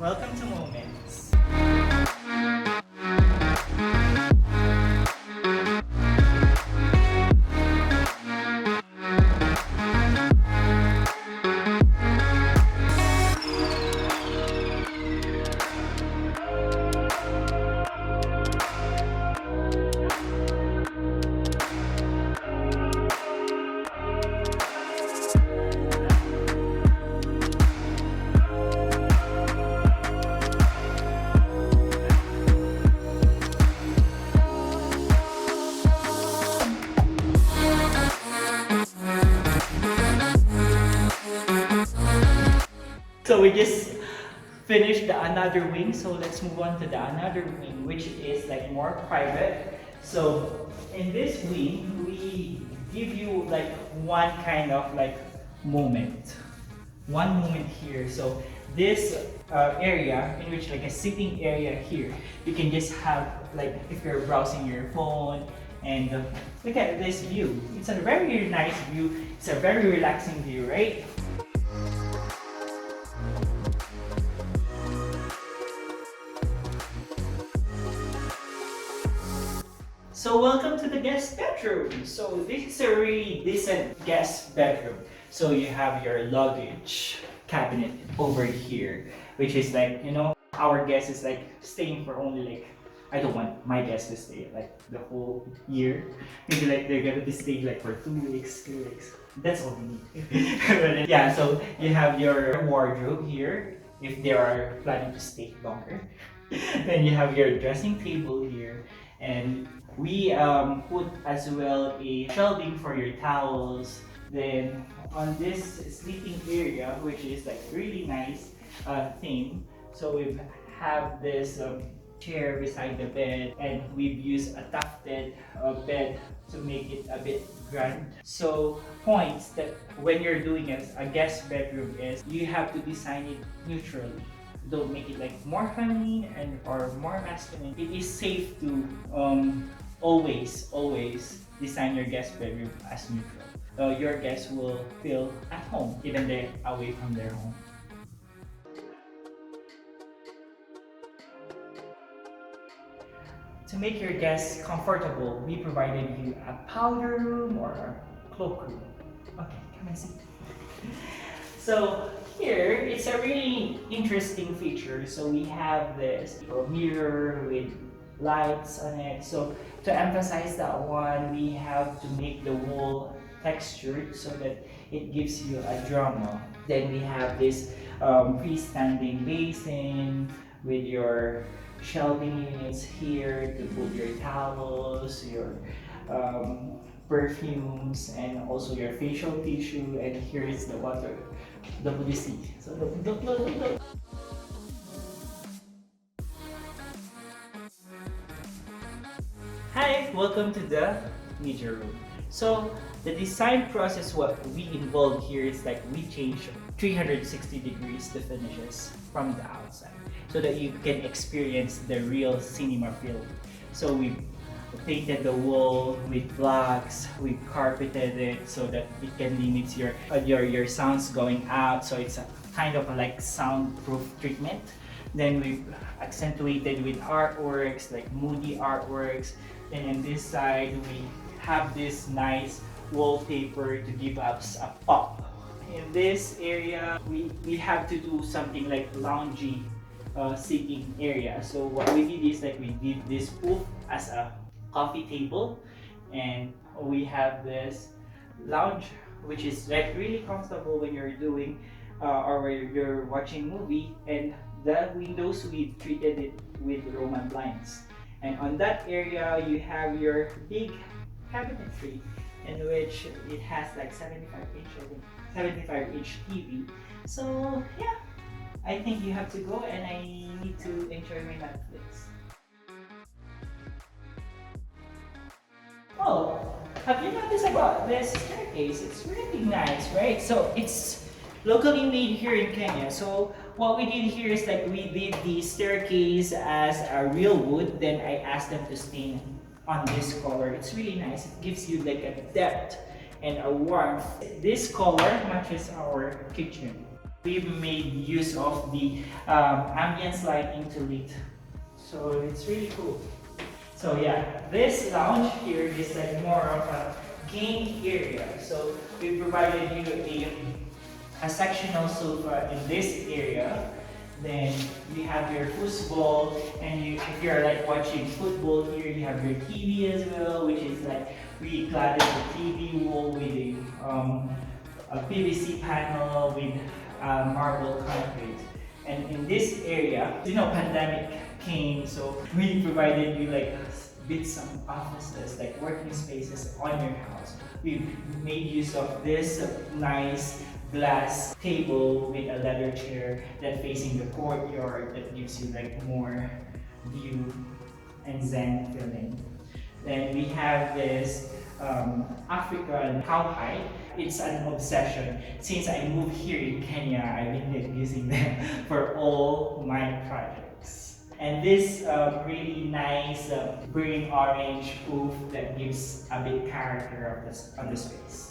Welcome to Moments. So we just finished the another wing, so let's move on to the another wing, which is like more private. So in this wing, we give you like one kind of like moment, one moment here. So this area in which like a sitting area here, you can just have like if you're browsing your phone and look at this view. It's a very nice view. It's a very relaxing view, right? So welcome to the guest bedroom. So this is a really decent guest bedroom. So you have your luggage cabinet over here, which is like, our guest is like staying for only like, I don't want my guest to stay like the whole year. Maybe like they're gonna be staying like for 2 weeks, 3 weeks. That's all we need. But yeah, so you have your wardrobe here if they are planning to stay longer. Then you have your dressing table here, and we put as well a shelving for your towels. Then on this sleeping area, which is like really nice theme, so we have this chair beside the bed, and we've used a tufted bed to make it a bit grand. So points that when you're doing a guest bedroom is you have to design it neutrally. Don't make it like more feminine and or more masculine. It is safe to always design your guest bedroom as neutral. Your guests will feel at home even they're away from their home. To make your guests comfortable, we provided you a powder room or a cloakroom. Okay, come and sit. So here, it's a really interesting feature. So we have this mirror with lights on it. So to emphasize that one, we have to make the wall textured so that it gives you a drama. Then we have this freestanding basin with your shelving units here to put your towels, your perfumes, and also your facial tissue. And here is the water, WC. So look. Hi, welcome to the media room. So the design process, what we involved here is like we change 360 degrees the finishes from the outside so that you can experience the real cinema feel. So we painted the wall with blacks, we carpeted it so that it can limit your sounds going out, so it's a kind of like soundproof treatment. Then we accentuated with artworks like moody artworks. And on this side we have this nice wallpaper to give us a pop. In this area we have to do something like loungy seating area. So what we did is like we did this poof as a coffee table, and we have this lounge which is like really comfortable when you're doing or when you're watching movie. And the windows we treated it with Roman blinds, and on that area you have your big cabinetry in which it has like 75-inch TV. So yeah, I think you have to go, and I need to enjoy my Netflix. Oh, have you noticed about this staircase? It's really nice, right? So it's locally made here in Kenya. So what we did here is like we did the staircase as a real wood. Then I asked them to stain on this color. It's really nice. It gives you like a depth and a warmth. This color matches our kitchen. We've made use of the ambience lighting to lead. So it's really cool. So yeah, this lounge here is like more of a game area. So we provided you a sectional sofa in this area. Then you have your football, and if you're like watching football here, you have your TV as well, which is like we cladded the TV wall with a PVC panel with marble concrete. And in this area, pandemic came, so we provided you like with some offices, like working spaces on your house. We've made use of this nice glass table with a leather chair that facing the courtyard that gives you like more view and zen feeling. Then we have this African cowhide. It's an obsession. Since I moved here in Kenya, I've been like, using them for all my projects. And this really nice burnt orange poof that gives a bit character of the space.